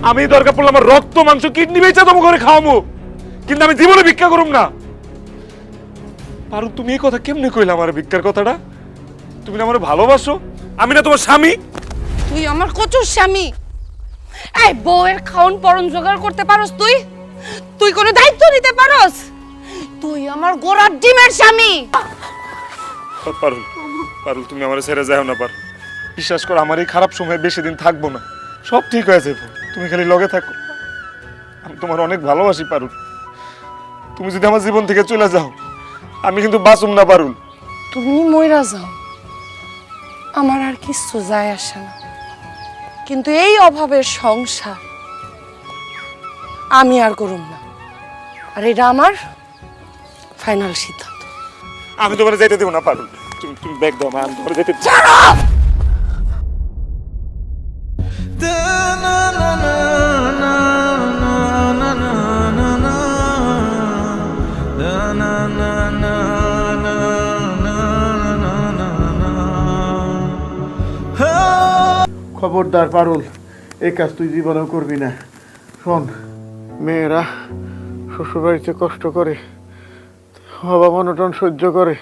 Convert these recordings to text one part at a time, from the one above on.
আমি দরকার পড়লে আমার রক্ত মাংস কিডনি বেচা তোমার ঘরে খাওয়াবো, কিন্তু আমি জীবনে ভিক্ষা করুম না। পারুল, তুমি এই কথা কেমনে কইলা? আমার ভিক্ষার কথাটা তুমি না আমার ভালোবাসো, আমি না তোমার স্বামী? তুই আমার কচুর স্বামী। এই বউয়ের খাওন পরন জোগাড় করতে পারস তুই? তুই কোনো দায়িত্ব নিতে পারস? তুই আমার গোড়ার ডিমের স্বামী। পারুল, পারুল, তুমি আমার ছেড়ে যাও না। পার, বিশ্বাস করো, আমার এই খারাপ সময় বেশি দিন থাকবো না, সব ঠিক হয়ে যাবে। তুমি খালি লগে থাকো, আমি তোমার অনেক ভালোবাসি পারুল। তুমি যদি আমার জীবন থেকে চলে যাও, আমি কিন্তু বাঁচুম না পারুল। তুমি মইরা যাও, আমার আর কিছু যায় আসে না, কিন্তু এই অভাবের সংসার আমি আর করুম না। আর এটা আমার ফাইনাল সিদ্ধান্ত। আমি তোমার যেতে দেবো না পারুল। তুমি তুমি ব্যাগ দাও, আমি তোমার যেতে খবরদার পারুল, এই কাজ তুই জীবনেও করবি না। শোন, মেয়েরা শ্বশুরবাড়িতে কষ্ট করে, অভাব অনটন সহ্য করে,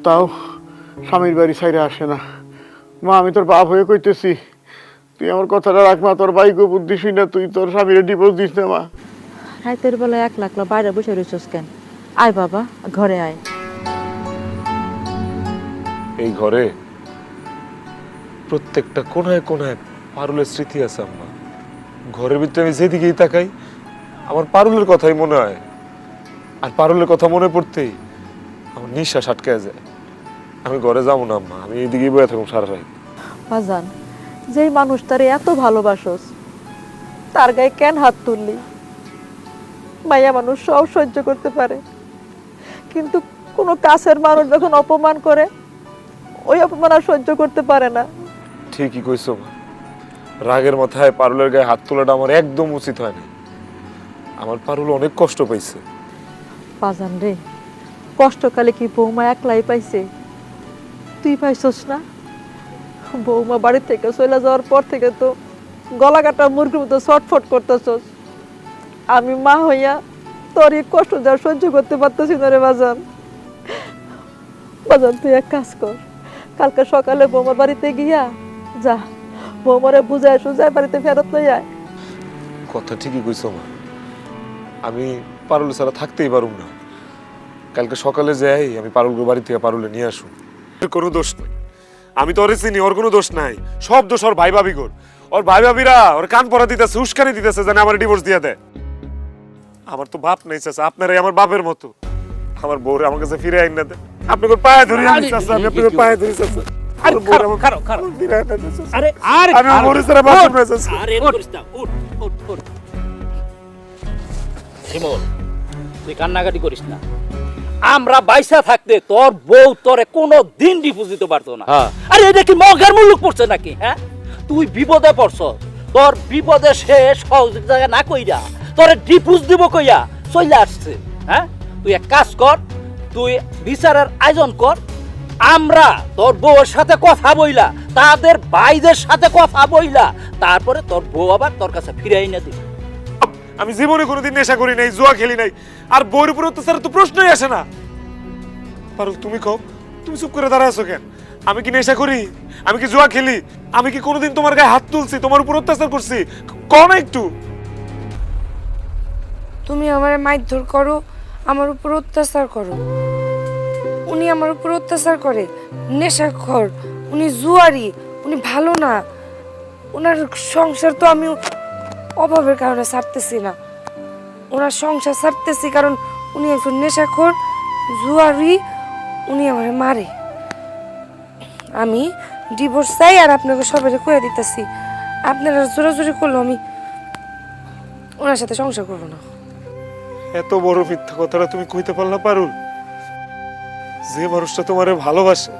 তাও স্বামীর বাড়ি ছাইরে আসে না। মা, আমি তোর বাপ হয়ে কইতেছি, তুই আমার কথাটা রাখ মা। তোর বাইক বুদ্ধি শুই না, তুই তোর স্বামীর ডিভোর্স দিস না মা। রাতের বেলা 1 লাখ বাইরে বসে রয়েছিস কেন? আয় বাবা, ঘরে আয়। এই ঘরে প্রত্যেকটা কোনায় কোনায় পারুলের স্মৃতি আছে আম্মা। ঘরের ভিতরে আমি যেদিকেই তাকাই আমার পারুলের কথাই মনে হয়, আর পারুলের কথা মনে পড়তেই আমার নিঃশ্বাস আটকে যায়। আমি ঘরে যাবো না আম্মা, আমি এইদিকেই বয়ে থাকুম সারা রাত। বাজান, যেই মানুষটারে এত ভালোবাসোস, তার গায়ে কেন হাত তুললি? মাইয়া মানুষ সব সহ্য করতে পারে, কিন্তু কোনো কাছের মানুষ যখন অপমান করে, ওই অপমান আর সহ্য করতে পারে না। ঠিকই কইছো মা, রাগের মাথায় পারুলের গায়ে হাত তোলাটা আমার একদম উচিত হয় না। আমার পারুল অনেক কষ্ট পাইছে। বাজান রে, কষ্টকালে কি বৌমা একলাই পাইছে? তুই পাইছস না? বৌমা বাড়ি থেকে চলে যাওয়ার পর থেকে তো গলা কাটা মুরগির মতো ছটফট করতেছস। আমি মা হইয়া তোর এই কষ্ট যা সহ্য করতে পারতেছি না রে বাজান। বাজান, তুই এক কাজ কর, কালকে সকালে বৌমার বাড়িতে গিয়া যা, বৌমারে বুঝায় সুজায় বাড়িতে ফেরত লই আয়। কথা ঠিকই কইছো মা, আমি পারুল ছাড়া থাকতেই পারুম না। কালকে সকালে যাই আমি পারুলকে বাড়ি থেকে পারুলে নিয়ে আসুন। কোনো দোষ নাই, আমি তো ওরে চিনি, ওর কোনো দোষ নাই। সব দোষ ওর ভাই ভাবিগোর। ওর ভাই ভাবিরা ওর কান পরা দিতেছে, উস্কানি দিতেছে জানে আমার ডিভোর্স দিয়ে দেয়। আমার তো বাপ নেই চাচা, আপনারাই আমার বাপের মতো। আমার বউরে আমার কাছে ফিরে আইন না দেয়। আপনাকে পায়ে ধরি আমি চাচা, আমি আপনাকে পায়ে ধরি চাচা। আরে খারো খারো, আরে আরে আমি বউরে ছাড়া বাঁচব না চাচা। আরে করিস না, উঠ উঠ উঠ। শিমুল, তুই কান্নাকাটি করিস না। আমরা বাইসা থাকতে তোর বউ তোরে কোনো দিন ডিভোর্স দিতে পারতো না। আরে এটা কি মগের মুলুক পড়ছে নাকি? হ্যাঁ, তুই বিপদে পড়ছ, তোর বিপদে সে সহযোগিতা না কইরা তোরে ডিভোর্স দিব কইয়া চলে আসছে। হ্যাঁ, তুই এক কাজ কর, তুই বিচারের আয়োজন কর। আমরা তোর বউয়ের সাথে কথা বইলা, তাদের ভাইদের সাথে কথা বইলা, তারপরে তোর বউ আবার তোর কাছে ফিরে আইনা দিবি। আমি জীবনে কোনোদিন নেশা করি নাই, জুয়া খেলি নাই, আর বউর উপর অত্যাচার তো প্রশ্নই আসে না। পারুল, তুমি কও, তুমি চুপ করে দাঁড়ায় আছো কেন? আমি কি নেশা করি? আমি কি জুয়া খেলি? আমি কি কোনোদিন তোমার গায়ে হাত তুলছি, তোমার উপর অত্যাচার করছি? কও না একটু। তুমি আমার মারধর করো, আমার উপর অত্যাচার করো। উনি আমার উপর অত্যাচার করে, নেশাখোর, উনি জুয়ারি, উনি ভালো না। ওনার সংসার তো আমি অভাবের কারণে ছাড়তেছি না, ওনার সংসার ছাড়তেছি কারণ উনি একজন নেশাখোর, জুয়ারি, উনি আমারে মারে। আমি ডিভোর্স চাই, আর আপনাকে সবাই কয়ে দিতেছি, আপনারা জোরাজোরি করলো আমি ওনার সাথে সংসার করবো না। এত বড় মিথ্যা কথাটা তুমি কইতে পারলা পারুল? যে মানুষটা তোমারে ভালোবাসে,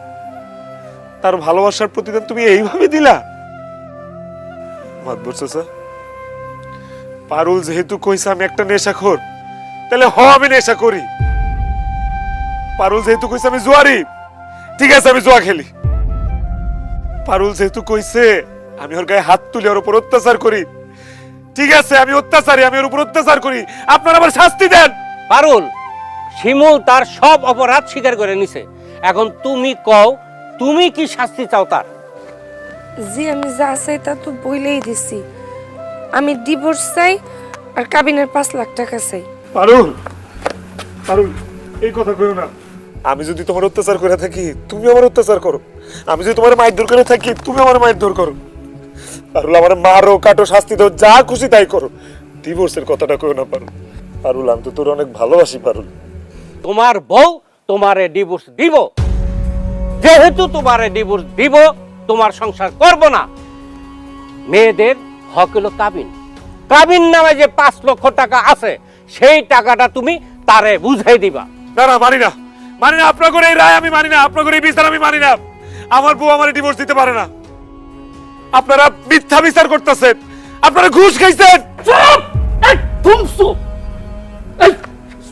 তার ভালোবাসার প্রতিদান তুমি এইভাবে দিলা? মাতবর চাচা, পারুল যেহেতু কইছে আমি একটা নেশাখোর, তাহলে আমি নেশা করি। পারুল যেহেতু কইছে আমি জুয়ারি, ঠিক আছে আমি জুয়া খেলি। পারুল যেহেতু কইছে আমি ওর গায়ে হাত তুলে ওর উপর অত্যাচার করি, ঠিক আছে, আমি অত্যাচারী, আমি ওর উপর অত্যাচার করি, আপনারা আবার শাস্তি দেন। পারুল, শিমুল তার সব অপরাধ স্বীকার করে নিছে। এখন তুমি কও, তুমি কি শাস্তি চাও তার? জি আমি যা চাই তা তো বইলেই দিছি। আমি ডিভোর্স চাই আর কাবিনের 5 লাখ টাকা চাই। পারুল, পারুল, এই কথা কইও না। আমি যদি তোমার অত্যাচার করে থাকি, তুমি আমার অত্যাচার করো। আমি যদি তোমার মারধর করে থাকি, তুমি আমার মারধর করো। পারুল, আমার মারো, কাটো, শাস্তি দাও, যা খুশি তাই করো। ডিভোর্সের কথাটা কইও না পারুল। পারুল, আমি তো তোর অনেক ভালোবাসি পারুল। তোমার বউ তোমারে ডিভোর্স দিব। যেহেতু তোমারে ডিভোর্স দিব, তোমার সংসার করব না। মেয়েদের হক হলো কাবিন। কাবিন নামে যে 5 লক্ষ টাকা আছে, সেই টাকাটা তুমি তারে বুঝাই দিবা। না না, মানি না, মানি না। আপনার করে এই রায় আমি মানি না, আপনার করে এই বিচার আমি মানি না। আমার বউ আমার ডিভোর্স দিতে পারে না। আপনারা মিথ্যা বিচার করতেছেন, আপনারা ঘুষ খাইছেন। চুপ! একদম চুপ! এই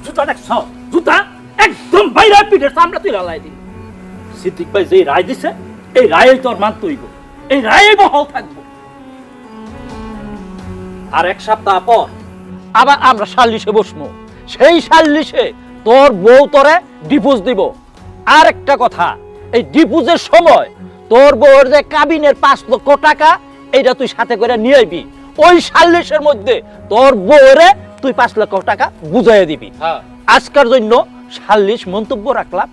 জুতা দেখছ? জুতা একদম বাইরে পিঠের সামনে তুই লালাই দিবি। সিদ্দিক ভাই যে রায় দিছে, এই রায়ে তোর মানতে হইব, এই রায়ে বহাল থাকবো। আর 1 সপ্তাহ পর আবার আমরা সাল্লিশে বসবো। সেই সাল্লিশে তোর বউ তোরে ডিভোর্স দিব। আর একটা কথা, এই ডিভোর্সের সময় তোর বউয়ের যে কাবিনের 5 লক্ষ টাকা, এইটা তুই সাথে করে নিয়ে আইবি। ওই সাল্লিশের মধ্যে তোর বউরে তুই 5 লক্ষ টাকা বুঝাইয়া দিবি। আজকের জন্য সাল্লিশ মন্তব্য রাখলাম।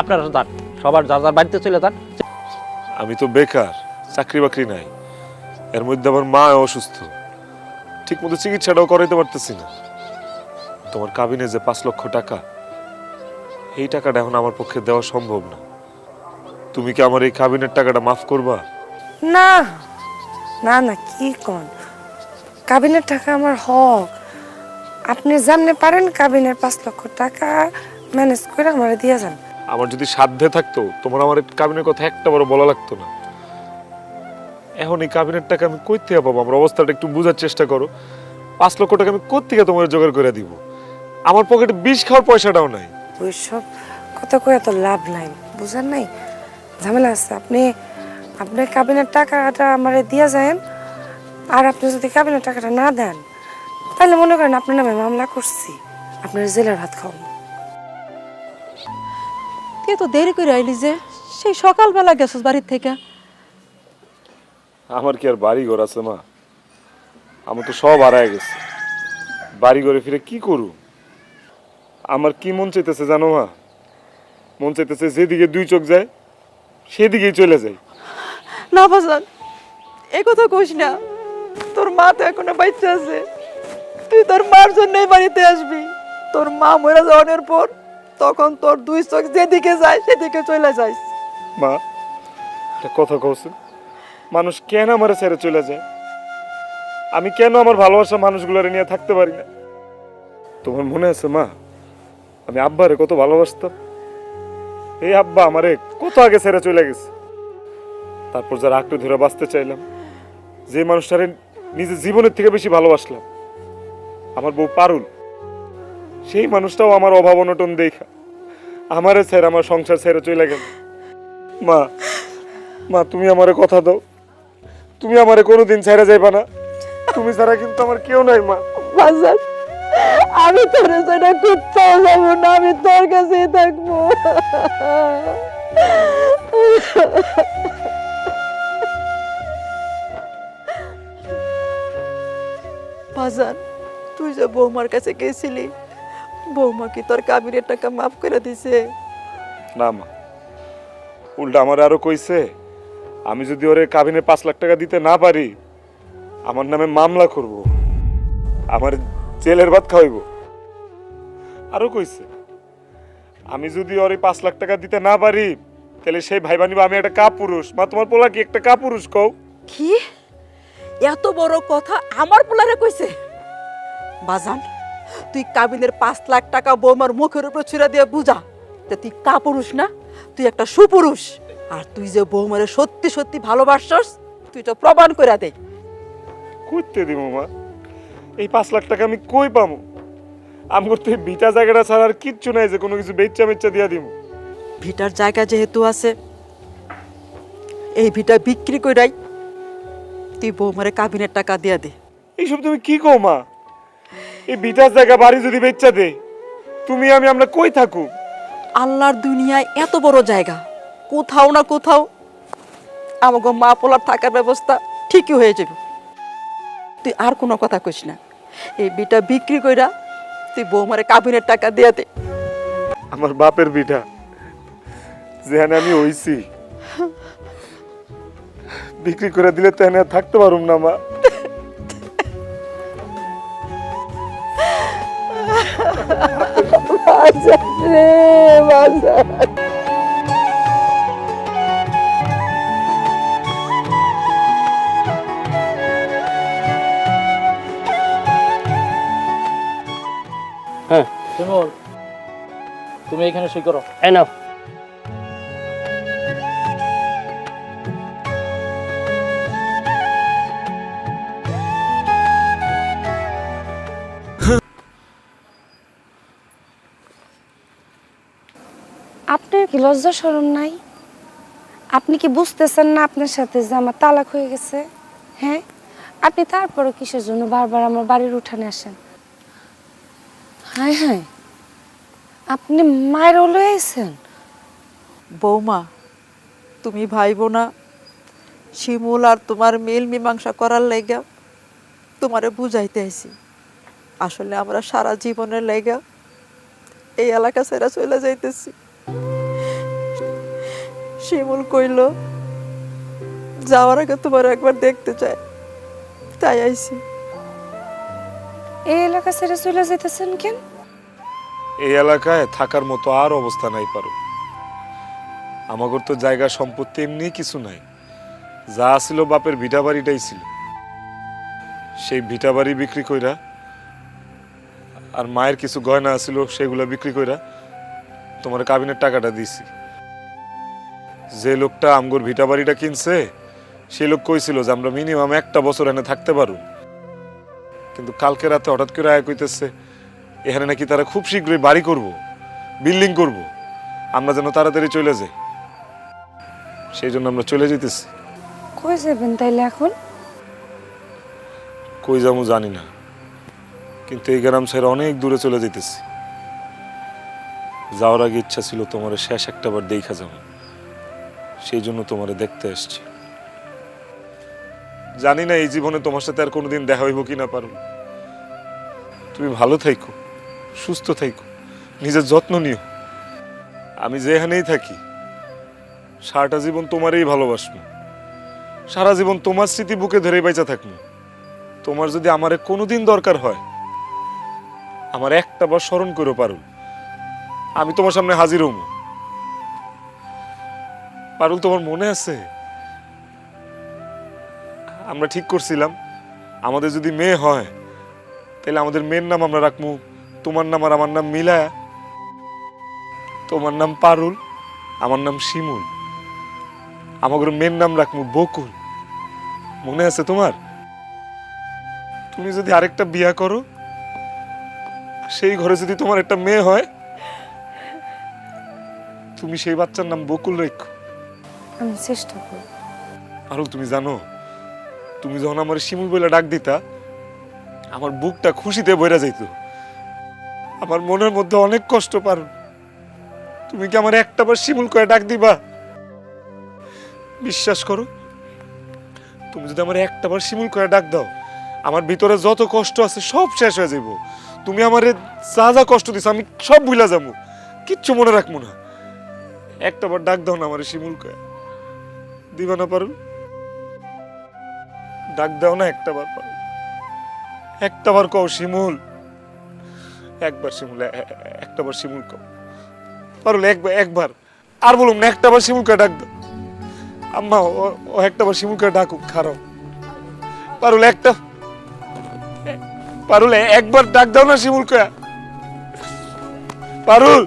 আপনারা যান, সবার যার যার বাড়িতে চলে যান। আমি তো বেকার, চাকরি বাকরি নাই। এর মধ্যে আমার মা অসুস্থ, ঠিক মতো চিকিৎসাটাও করাইতে পারতেছি না। তোমার কাবিনে যে 5 লক্ষ টাকা, এই টাকাটা এখন আমার পক্ষে দেওয়া সম্ভব না। তুমি কি আমার এই কাবিনের টাকাটা মাফ করবা? না না না, কি কোন? কাবিনের টাকা আমার হক। আপনি জানতে পারেন কাবিনের 5 লক্ষ টাকা ম্যানেজ করে আমার দিয়ে যান। আমার যদি সাধ্যে থাকতো, তোমার আমার এই কাবিনের কথা একটা বড় বলা লাগতো না। এখন এই কাবিনের টাকা আমি কই থেকে পাবো? আমার অবস্থাটা একটু বোঝার চেষ্টা করো। 5 লক্ষ টাকা আমি কই থেকে তোমার জোগাড় করে দিব? আমার পকেটে বিষ খাওয়ার পয়সাটাও নাই। ওইসব কথা কয়ে তো লাভ নাই, বুঝেন নাই? ঝামেলা আছে। আপনি আপনার কাবিনের টাকাটা আমারে দিয়ে যান। আর আপনি যদি কাবিনের টাকাটা না দেন, তাহলে মনে করেন আপনার নামে মামলা করছি, আপনার জেলের ভাত খাওয়াবো। তুই তো দেরি করে আইলি যে, সেই সকালবেলা গেছিস বাড়ির থেকে। আমার কি আর বাড়ি ঘর আছে মা? আমার তো সব হারায় গেছে। বাড়ি ঘরে ফিরে কি করু? আমার কি মন চাইতেছে জানো মা? মন চাইতেছে যেদিকে 2 চোখ যায় সেদিকেই চলে যাই। না বাজান, এ কথা কইস না। তোর মা তো এখনো বাচ্চা আছে। তুই তোর মার জন্যই বাড়িতে আসবি। তোর মা মরে যাওয়ার পর তখন তোর 2 চোখ যেদিকে যায় সেদিকে চলে যাইস। মা, একটা কথা কওছেন, মানুষ কেন আমার ছেড়ে চলে যায়? আমি কেন আমার ভালোবাসা মানুষগুলোর নিয়ে থাকতে পারি না? তোমার মনে আছে মা, আমি আব্বারে কত ভালোবাসতাম? এই আব্বা আমারে কত আগে ছেড়ে চলে গেছে। তারপর যারা আঁকড়ে ধরে বাঁচতে চাইলাম, যে মানুষটারে নিজের জীবনের থেকে বেশি ভালোবাসলাম, আমার বউ পারুল, সেই মানুষটাও আমার অভাব অনটন দেখা আমারে ছেড়ে আমার সংসার ছেড়ে চলে গেল। মা, মা তুমি আমারে কথা দাও, তুমি আমারে কোনোদিন ছেড়ে যাইবা না। তুমি ছাড়া কিন্তু আমার কেউ নাই মা। বাজান, আমি তোর সেটা কোথাও যাবো না, আমি তোর কাছেই থাকবো। বাজান, তুই যে বৌমার কাছে গেছিলি, বৌমা কি তোর কাবিনের টাকা মাফ করে দিছে? না মা, উল্টা আমার আরো কইছে, আমি যদি ওরে কাবিনে 5 লাখ টাকা দিতে না পারি, আমার নামে মামলা করব, আমার জেলের ভাত খাওয়াইব। আরো কইছে, আমি যদি ওরে 5 লাখ টাকা দিতে না পারি, তাহলে সেই ভাই বানিব আমি একটা কাপুরুষ। মা, তোমার পোলা কি একটা কাপুরুষ কও? কি এত বড় কথা আমার পোলারে কইছে? বাজান, তুই কাবিনের 5 লাখ টাকা বৌমার মুখের উপর ছুঁড়ে দিয়ে বুঝা যে তুই কাপুরুষ না, তুই একটা সুপুরুষ। আর তুই যে বৌমারে সত্যি সত্যি ভালোবাসছস, তুই তো প্রমাণ করে দে। কইতে দিব মা? এই 5 লাখ টাকা আমি কই পামু? আমি করতে বিটা জায়গাটা ছাড়া আর কিচ্ছু নাই যে কোনো কিছু বেচ্চা মেচ্চা দিয়া দিব। ভিটার জায়গা যেহেতু আছে, এই ভিটা বিক্রি কইরাই তুই বৌমারে কাবিনের টাকা দিয়া দে। এইসব তুমি কি কও মা? এই বিটার জায়গা বাড়ি যদি বেচা দে, তুমি আমরা কই থাকু? আল্লাহর দুনিয়ায় এত বড় জায়গা, কোথাও না কোথাও আমাকে মা পোলার থাকার ব্যবস্থা ঠিকই হয়ে যাবে। তুই আর কোনো কথা কইস না, এই বিটা বিক্রি কইরা তুই বৌমারে কাবিনের টাকা দিয়ে দে। আমার বাপের বিটা যেখানে আমি হইছি বিক্রি করে দিলে তো এনে আর থাকতে পারুম না মা। হ্যাঁ, শিমুল, তুমি এখানে সই করো। এই নাও। আপনার কি লজ্জা শরম নাই? আপনি কি বুঝতেছেন না আপনার সাথে যে আমার তালাক হয়ে গেছে? হ্যাঁ, আপনি তারপরও কিসের জন্য বারবার আমার বাড়ির উঠানে আসেন? হায় হায়, আপনি মায়ের লয়ে আইছেন? বৌমা, তুমি ভাইবো না শিমুল আর তোমার মিল মীমাংসা করার লাইগা তোমারে বুঝাইতে আইছি। আসলে আমরা সারা জীবনের লাইগা এই এলাকা ছেড়ে চলে যাইতেছি। শিমুল কইল যাওয়ার আগে তোমার একবার দেখতে চাই, তাই আইছি। এই এলাকা ছেড়ে চলে যেতেছেন কেন? এই এলাকায় থাকার মতো আর অবস্থা নাই পারো। আমাগর তো জায়গা সম্পত্তি এমনি কিছু নাই, যা ছিল বাপের ভিটা বাড়িটাই ছিল। সেই ভিটা বাড়ি বিক্রি কইরা আর মায়ের কিছু গয়না ছিল সেগুলা বিক্রি কইরা তোমার কাবিনের টাকাটা দিছি। যে লোকটা আমগর ভিটা বাড়িটা কিনছে সেই লোক কইছিল যে আমরা মিনিমাম 1টা বছর এনে থাকতে পারো, কিন্তু কালকে রাতে হঠাৎ করে আয়া কইতেছে এখানে নাকি তারা খুব শীঘ্রই বাড়ি করব, বিল্ডিং করব, আমরা যেন তাড়াতাড়ি চলে যাই। সেই জন্য আমরা চলে যেতেছি। কই যাবেন তাইলে এখন? কই যাবো জানি না, কিন্তু এই গ্রাম ছেড়ে অনেক দূরে চলে যেতেছি। যাওয়ার আগে ইচ্ছা ছিল তোমার শেষ একটা বার দেখা যাবো, সেই জন্য তোমারে দেখতে আসছি। জানি না এই জীবনে তোমার সাথে আর কোনোদিন দেখা হইব কিনা পারো। তুমি ভালো থাইকো, সুস্থ থাইকো, নিজের যত্ন নিও। আমি যেখানেই থাকি সারাটা জীবন তোমারই ভালোবাসবো, সারা জীবন তোমার স্মৃতি বুকে ধরে বেঁচে থাকবো। তোমার যদি আমারে কোনোদিন দরকার হয় আমার একটা বার স্মরণ করে পারুল, আমি তোমার সামনে হাজির হবো। পারুল, তোমার মনে আছে আমরা ঠিক করছিলাম আমাদের যদি মেয়ে হয় তাহলে আমাদের মেয়ের নাম আমরা রাখবো তোমার নাম আর আমার নাম মিলায়া। তোমার নাম পারুল, আমার নাম শিমুল, আমাদের মেয়ের নাম রাখবো বকুল। মনে আছে তোমার? তুমি যদি আরেকটা বিয়া করো, সেই ঘরে যদি তোমার একটা মেয়ে হয়, তুমি সেই বাচ্চার নাম বকুল রেখো। আমি চেষ্টা করব। পারুল, তুমি জানো তুমি যখন আমার শিমুল বলে ডাক দিতা আমার বুকটা খুশিতে বইরা যাইতো। আমার মনের মধ্যে অনেক কষ্ট। পারুল, তুমি কি আমার একটা বার শিমুল করে ডাক দিবা? বিশ্বাস করো, তুমি যদি আমার একটা বার শিমুল করে ডাক দাও আমার ভিতরে যত কষ্ট আছে সব শেষ হয়ে যাইব। তুমি আমারে যা যা কষ্ট দিছ আমি সব ভুলা যাবো, কিচ্ছু মনে রাখবো না। একটা বার ডাক দাও না আমার শিমুল করে, দিবা না পারুল? ডাক দাও না একটা বার পারুল, একটা বার কও শিমুল, একবার শিমুল, একটা বার শিমুল কও পারুল, একবার আর বলুন না, একটা বার শিমুল করে ডাক দাও। আম্মা ও একটা বার শিমুল করে ডাকুক, খারাপ। পারুল একটা, পারুল একবার ডাক দাও না শিমুল করে। পারুল,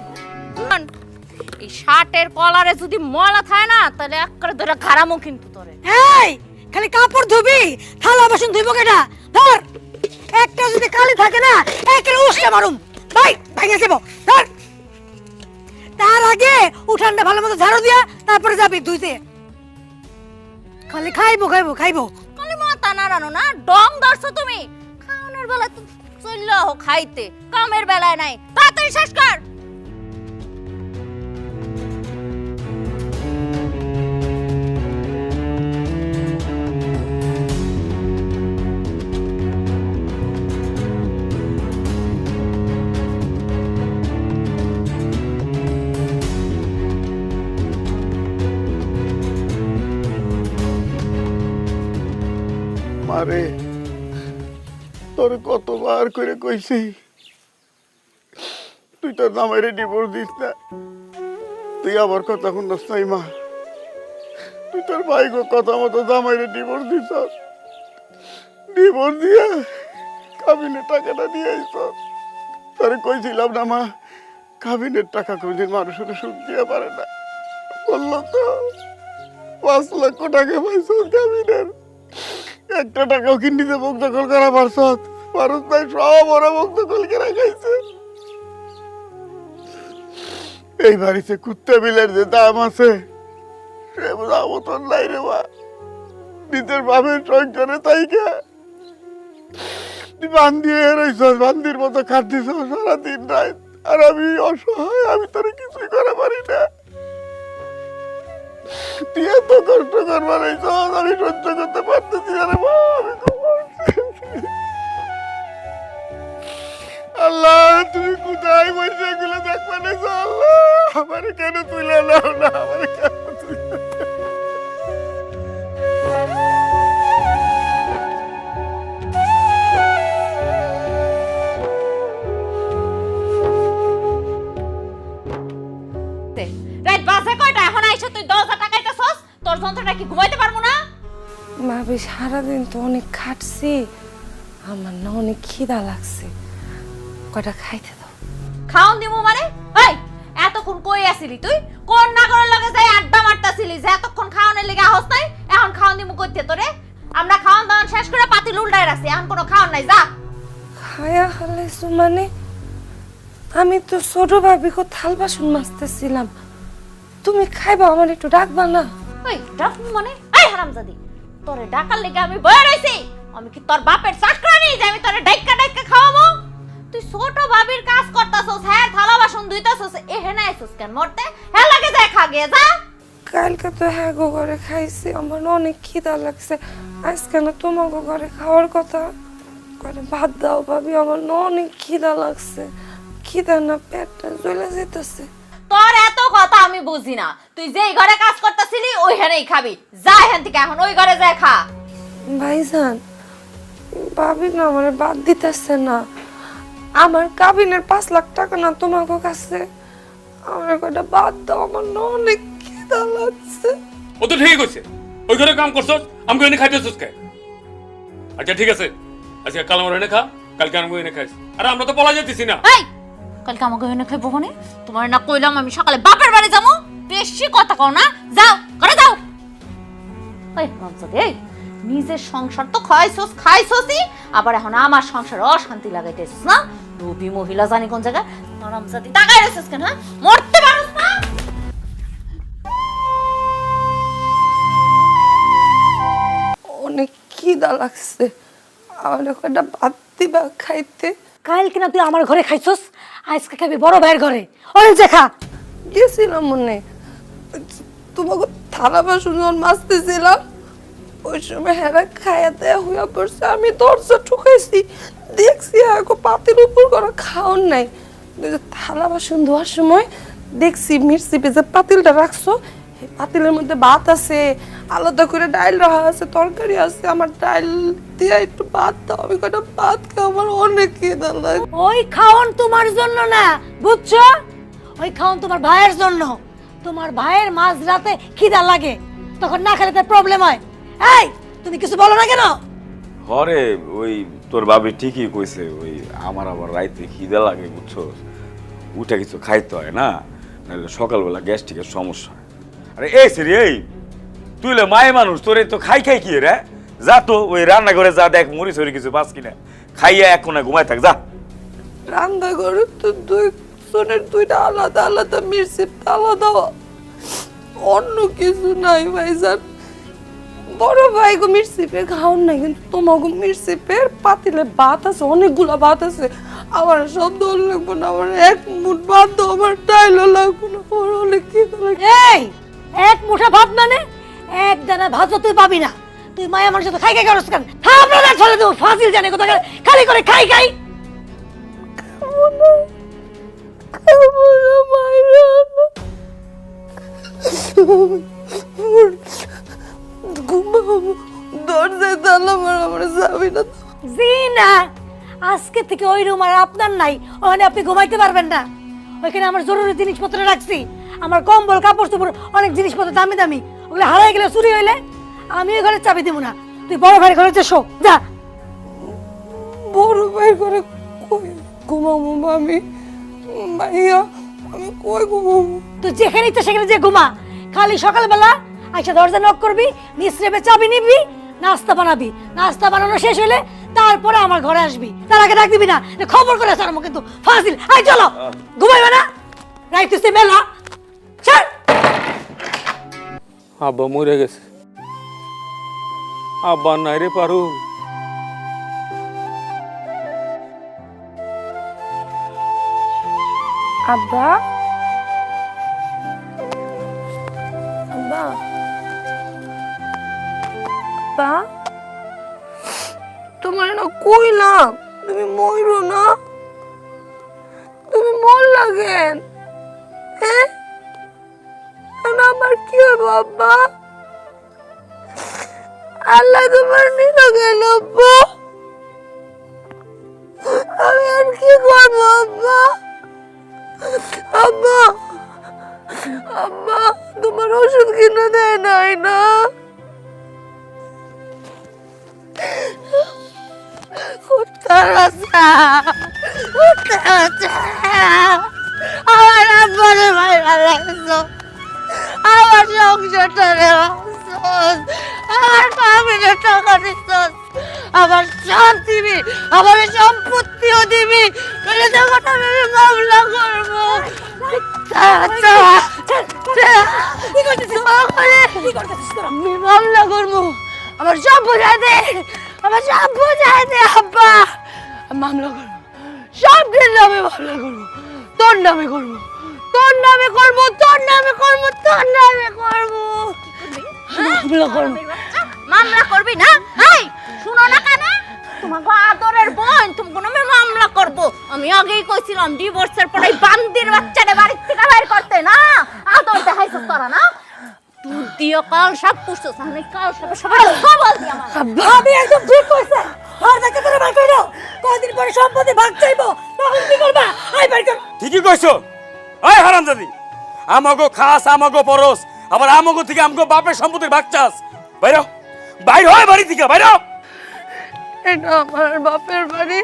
এই শার্টের কলারে যদি ময়লা থাকে না তাহলে একবারে ধরে ঘাড়ামো কিন্তু তোরে। এই খালি কাপড় ধুবি, থালা বাসন ধুইব কেডা? ধর, একটা যদি কালি থাকে না একের উস্কে মারুম। ভাই ভাইয়া যাবো, ধর। তার আগে উঠানটা ভালো মতো ঝাড়ু দিয়া তারপরে যাবি ধুইতে। খালি খাইবো খাইবো খাইবো। খালি মাথা নাড়ানো না, ডং ধরছো তুমি। বেলায় তো চললো খাইতে, কামের বেলায় নাই। তাড়াতাড়ি শেষ কর। মারে তোর কতবার করে কইছি তুই তোর জামাইরে ডিভোর্স দিস না, তুই আবার কথা শুনস নাই মা। তুই তোর ভাই গো কথা মতো জামাইরে ডিভোর্স দিস, ডিভোর্স দিয়া কাবিনের টাকাটা দিয়ে আইস। তোরে কইছিলাম না মা, কাবিনের টাকা কোনদিন মানুষের সুখ দিয়ে পারে না। বললো তো 5 লক্ষ টাকা পাইছ কাবিনের, একটা টাকাও কিন্নিতে মুখ দখল করা পারছ ভারত ভাই, সব ওরা মুখ দখল করে খাইছে। এই বাড়িতে কুত্তা বিলের যে দাম আছে সে মতন নাই রে মা। নিজের বাপের সংসারে তাইকে তুই বান্দি হয়ে রইছ, বান্দির মতো খাটিস সারাদিন রাত, আর আমি অসহায়, আমি তোর কিছুই করা পারি না। তুই এত কষ্ট করবার রইছ, আমি সহ্য করতে পারতেছি না রে মা। আমি তো আল্লাহ, তুমি কোথায় বসে এগুলো দেখবা না? আল্লাহ, আমার কেন তুলে নাও না, আমার কেন তুলে রাত বাজে কয়টা? এখন আইসো তুই 10,000 টাকা দিতেছস, তোর যন্ত্রটা কি ঘুমাইতে পারবো না? ভাবি সারাদিন তো অনেক খাটছি, আমার না অনেক খিদা লাগছে, কয়টা খাইতে দাও। খাওন দিমু মানে? এই এতক্ষণ কই আছিলি তুই? কোন নাগরের লগে যাই আড্ডা মারতাছিলি যে এতক্ষণ খাওনের লেগে আহস নাই? এখন খাওন দিমু কইতে তোরে? আমরা খাওন দাওয়ান শেষ করে পাতিল উল্টায় রাখছি, এখন কোনো খাওন নাই, যা। খায়া হালাইছো মানে? আমি তো ছোট ভাবি কো থাল বাসন মাজতেছিলাম, তুমি খাইবা, আমার একটু ডাকবা না? ওই ডাক মানে? এই হারামজাদি, তোরে ডাকার লেগে আমি বয়ে রইছি? আমি কি তোর বাপের চাকরানি যে আমি তোরে ডাইক্কা ডাইক্কা খাওয়াবো? তুই ছোট ভাবির কাজ করতাছস, হ্যাঁ থালা বাসন ধুইতাছস, এখানে আইছস কেন মরতে? হ্যাঁ লাগে যায়, খা গে যা। কালকে তো হ্যাঁ গো ঘরে খাইছি, আমার না অনেক খিদা লাগছে, আজকে না তোমাকে ঘরে খাওয়ার কথা। করে ভাত দাও ভাবি, আমার না অনেক খিদা লাগছে, খিদা না পেটটা জ্বলে যেতেছে। তোর এত কথা আমি বুঝি না, তুই যেই ঘরে কাজ করতেছিলি ওইখানেই খাবি, যা এখান থেকে, এখন ওই ঘরে যায় খা। ভাইজান, ভাবি না আমার বাদ দিতেছে না, আমার কাবিনের 5 লাখ টাকা না তোমাকে কাছে, আমার কটা বাদ দাও, আমার না অনেক খিদা লাগছে। ও তো ঠিক আছে, ওই ঘরে কাম করছস, আমাকে এনে খাইতেছস কে? আচ্ছা ঠিক আছে, আজকে কাল আমার এনে খা, কালকে আমাকে এনে খাইস, আর আমরা তো পলা যেতেছি না। এই কালকে আমাকে এনে খাইবো কোনে? তোমার না কইলাম আমি সকালে বাপের বাড়ি যাবো, বেশি কথা কও না, যাও করে যাও। এই হারামজাদি, এই নিজের সংসার তো খাইছসই, আবার এখন আমার সংসারে অশান্তি লাগাইতেছিস না? রবি মহিলা জানি কোন জায়গায়। হারামজাদি তাকাই রইছিস কেন? হ্যাঁ, মরতে পারোস না? অনেক খিদা লাগছে, আমার কটা ভাত দিবা খাইতে? কাল কিনা তুই আমার ঘরে খাইছস, আজকে খাবি বড় ভাইয়ের ঘরে। ওই যে খা। গেছিলাম মনে, তোমাকে থালা বাসন যখন মাজতেছিলাম ওই সময় হেরা খাইয়া দেয়া হইয়া পড়ছে, আমি দরজা ঠুকাইছি, দেখছি এখন পাতির উপর করে খাওয়ার নাই, থালা বাসন ধোয়ার সময় দেখছি মির্চি ভেজে পাতিলটা রাখছো, এই পাতিলের মধ্যে ভাত আছে, আলাদা করে ডাইল রাখা আছে, তরকারি আছে, আমার ডাইল দিয়ে একটু ভাত দাও, আমি কটা ভাত খাও, আমার অনেক খিদা লাগে। ওই খাওন তোমার জন্য না, বুঝছো? ওই খাওন তোমার ভাইয়ের জন্য। তোমার ভাইয়ের মাঝ রাতে খিদা লাগে, তখন না খেলে তার প্রবলেম হয়। এই তুমি কিছু বলো না কেন? হরে ওই তোর ভাবি ঠিকই কইছে, ওই আমার আবার রাইতে খিদা লাগে, বুঝছো, উঠে কিছু খাইতে হয় না, নাহলে সকালবেলা গ্যাস্ট্রিকের সমস্যা হয়। আরে এই সেরি, এই তুই মায়ে মানুষ, তোর তো খাই কি রে, যা তো ওই রান্না করে যা, দেখ মুড়ি সরি কিছু পাস কিনা, খাইয়া এক কোনায় ঘুমায় থাক, যা। রান্না করে তো দুই জনের দুইটা আলাদা আলাদা মির্চি আলাদা, অন্য কিছু নাই ভাইজান, বড় ভাই গো মির্সিপে খাওন না, কিন্তু তোমাকে মির্সিপের পাতিলে ভাত আছে, অনেকগুলা ভাত আছে। আমার সব দল লাগবো না, আমার এক মুঠ ভাত দাও, আমার টাইলও লাগবো না, আমার অনেক খিদে লাগে। এই এক মুঠা ভাত মানে এক দানা ভাত তুই পাবি না। তুই মায়া আমার সাথে খাই খাই করস কেন? আপনারা চলে দেবো ফাজিল জানে কোথা খালি করে খাই খাই। দরজায় তালা মারা, আমার যাবি না। জি না, আজকে থেকে ওই রুম আর আপনার নাই, ওখানে আপনি ঘুমাইতে পারবেন না। ওইখানে আমার জরুরি জিনিসপত্র রাখছি, আমার কম্বল কাপড় চোপড় অনেক জিনিসপত্র দামি দামি, ওগুলো হারাই গেলে চুরি হইলে আমি ওই ঘরে চাবি দিব না। তুই বড় ভাই ঘরে শো যা। বড় ভাই করে কই ঘুমাবো আমি? ভাইয়া আমি কই ঘুমাবো? তুই যেখানে ইচ্ছা সেখানে যে ঘুমা, খালি সকালবেলা আইসা দরজা নক করবি, নিশ্রেবে চাবি নিবি, নাস্তা বানাবি, নাস্তা বানানো শেষ হইলে তারপরে আমার ঘরে আসবি, তার আগে ডাক দিবি না। খবর করে স্যার কিন্তু ফাজিল। আই চলো ঘুমাইবে না, রাইতেছে মেলা। ছাড়। আব্বা মরে গেছে, আব্বা নাই রে পারু। আব্বা, আব্বা, আব্বা, তোমার না কইলাম তুমি মরো না, তুমি মর লাগেন। হ্যাঁ, আমার কি হবে আব্বা? আল্লাহ তোমার নিল গেল আব্বা, আমি আর কি করবো আব্বা? আব্বা, আব্বা তোমার ওষুধ কিনে দেয় নাই না? আমার আব্বারে মাইরা লাগছো, আমার সংসারটা আমার ফ্যামিলির টাকা দিচ্ছস, আমার সব দিবি, আমার সম্পত্তিও দিবি, তাহলে যখন আমি মামলা করবো। আমি মামলা করবো, আমার সব বোঝাই দে, আমার সব বোঝাই দে আব্বা। মামলা করবো, সব দিন আমি মামলা করবো, তোর নামে করবো, তোর নামে করবো, তোর নামে করবো, তোর নামে করবো, মামলা করবো। মামলা করবি না? এই শুনো না কেন? তোমাকে আদরের বোন, তোমাকে আমি মামলা করব। আমি আগেই কইছিলাম ডিভোর্সের পরে বান্দির বাচ্চাটা বাড়ি থেকে বের করতে না। আদর দেখাইছস তোরা না? তুই দিয়ে কাল সব পুষছস, আমি কাল সব সবাই সবাল দি আমার। ভাবি একদম ঠিক কইছে, আর দেখে তোরা বাই কইরো, কয়দিন পরে সম্পত্তি ভাগ চাইবো, তখন কি করবা? আই বাই কর। ঠিকই কইছো। এই হারামজাদি, আমাগো খাস, আমাগো পরস, আবার আমাগো থেকে আমাগো বাপের সম্পত্তির ভাগ চাস। বাইরে বাইরে হয় বাড়ি থেকে, বাইরে। এটা আমার বাপের বাড়ি,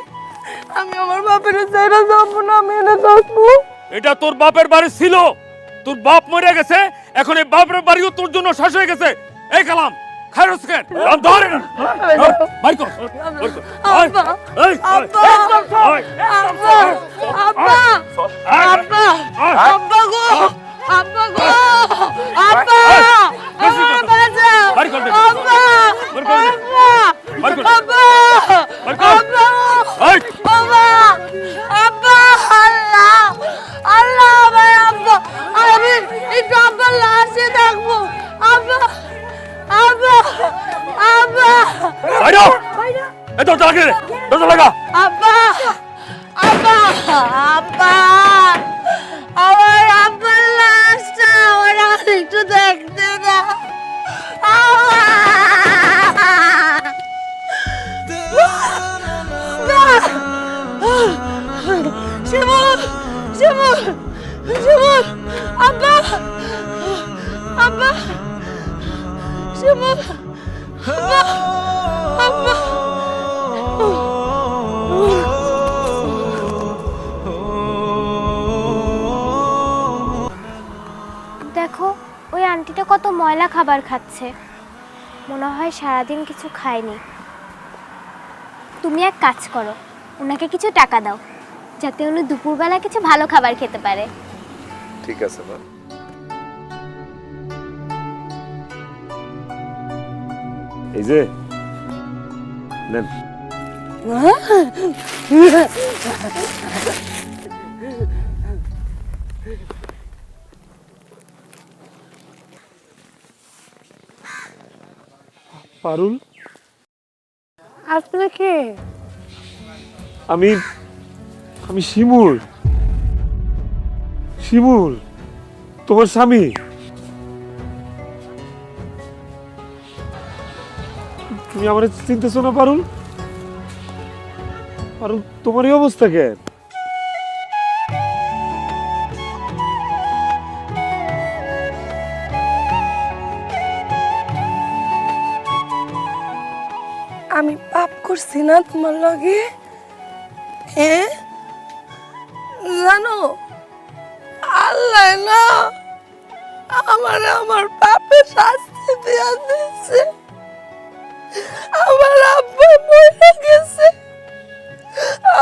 আমি আমার বাপের চাইরা যাবো না, আমি এনে থাকবো। এটা তোর বাপের বাড়ি ছিল, তোর বাপ মরে গেছে, এখন এই বাপের বাড়িও তোর জন্য শেষ হয়ে গেছে। এই কালাম খায়রস কেন ধরে না, বাইর কর, বাইর কর। আব্বা, এই আব্বা, আব্বা, আব্বা, আব্বা, আব্বা গো, আব্বা গো, আব্বা, আমার বাঁচাও, বাইর কর, আব্বা, বাইর কর, বাইর কর, আব্বা, বাইর কর। আব্বা, এই আব্বা, আব্বা, আল্লাহ, আল্লাহ, আমার আব্বা, আমি একটু আব্বার লাশে থাকবো, আব্বা, আব্বা, আব্বা, বাইরে এই দরজা লাগিয়ে দে, দরজা লাগা। আব্বা, আব্বা, আব্বা, আমার আব্বার লাশটা আমার একটু দেখতে না। শিমুল, শিমুল, শিমুল, আব্বা, আব্বা, শিমুল, আব্বা, আব্বা। দেখো ওই আন্টিটা কত ময়লা খাবার খাচ্ছে, মনে হয় সারাদিন কিছু খায়নি। তুমি এক কাজ করো, ওনাকে কিছু টাকা দাও যাতে উনি দুপুরবেলা কিছু ভালো খাবার খেতে পারে। ঠিক আছে মা। এই যে নেন। পারুল, আপনাকে আমি আমি শিমুল। শিমুল তোমার স্বামী। তুমি আমার চিনতেছো না পারুল? পারুল, তোমার এই অবস্থা কেন? আমি পাপ করছি না তোমার লগে? হ্যাঁ, জানো আল্লাহ না আমার পাপের শাস্তি দিয়া দিচ্ছে। আমার আব্বা মরে গেছে,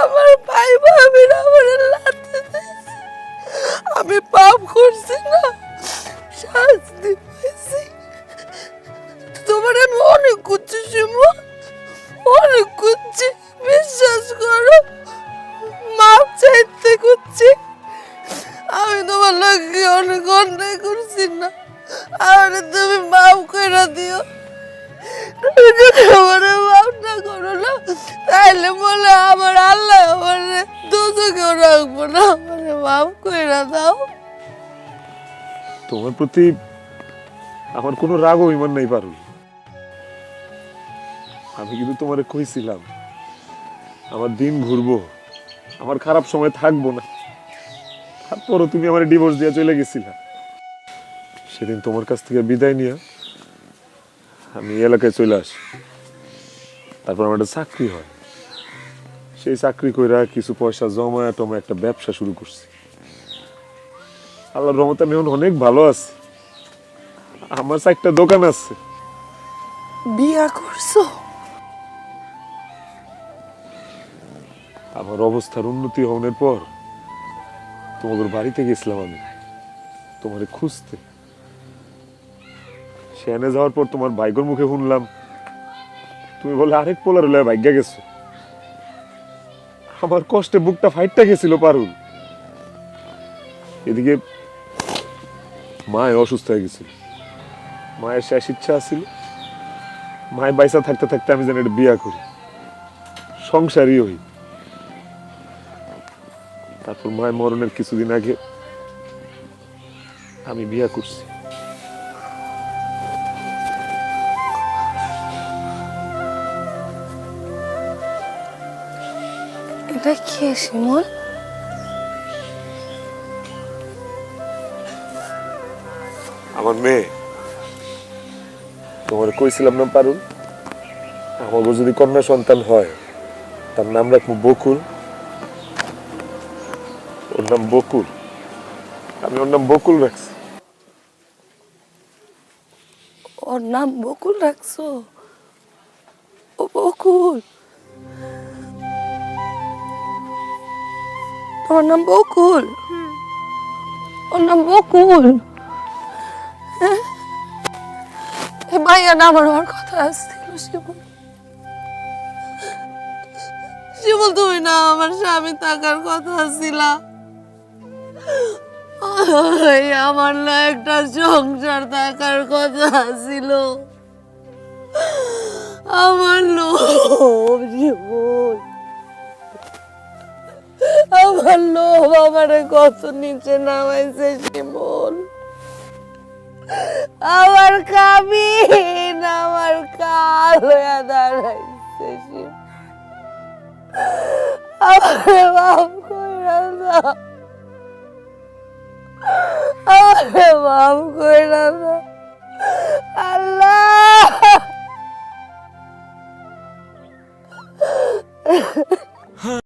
আমার ভাই ভাবিরা আমার লাথি দিয়েছে। আমি পাপ করছি না, শাস্তি পাইছি। তোমার আমি অনেক করছি শিমু, অনেক করছি, বিশ্বাস করো। মাপ চাইতে করছি। আমি তোমার লগে অনেক অন্যায় করছি না, আর তুমি মাফ করে দিও। তুমি যদি আমার মাফ না করো না, তাহলে বলে আমার আল্লাহ আমার দুজকেও রাখবো না। আমার মাফ করে দাও। তোমার প্রতি আমার কোনো রাগ অভিমান নাই পারুল। আমি কিন্তু তোমারে কইছিলাম আমার দিন ঘুরবো, আমার খারাপ সময় থাকবো না। তারপরও তুমি আমার ডিভোর্স দিয়ে চলে গেছিলা। সেদিন তোমার কাছ থেকে বিদায় নিয়ে আমি এই এলাকায় চলে আসি। তারপর আমার একটা চাকরি হয়, সেই চাকরি কইরা কিছু পয়সা জমায়া টমা একটা ব্যবসা শুরু করছি। আল্লাহর রহমতে আমি এখন অনেক ভালো আছি। আমার 4টা দোকান আছে। বিয়া করছো? আমার অবস্থার উন্নতি হওয়ার পর তোমাদের বাড়িতে গেছিলাম আমি তোমারে খুঁজতে। সেখানে যাওয়ার পর তোমার ভাইগোর মুখে শুনলাম তুমি বলে আরেক পোলার হলে ভাগ্যা গেছো। আমার কষ্টে বুকটা ফাইটটা গেছিল পারুল। এদিকে মায় অসুস্থ হয়ে গেছিল, মায়ের শেষ ইচ্ছা ছিল মায় বাইসা থাকতে থাকতে আমি যেন একটা বিয়া করি, সংসারই হই। তারপর মায়ের মরণের কিছুদিন আগে আমি বিয়া করছি। এটা কে শিমুল? আমার মেয়ে। তোমার কইছিলাম না পারুল, আমার যদি কন্যা সন্তান হয় তার নাম রাখবো বকুল। ওর নাম বকুল, আমি ওর নাম বকুল রাখছি। ওর নাম বকুল রাখছো? ও বকুল, তোমার নাম বকুল? ওর নাম বকুল? ভাইয়া না আমার কথা আসছিল শিমুল। শিমুল, তুমি না আমার স্বামী থাকার কথা ছিল। আমার না একটা সংসার থাকার কথা ছিল। আমার লোভ শিমুল, আমার লোভ আমারে কত নিচে নামাইছে শিমুল। আমার কাবিন আমার কাল হয়ে দাঁড়াইছে শিমুল। আমারে মাফ কইরা দাও, আমারে মাফ কইরা দাও।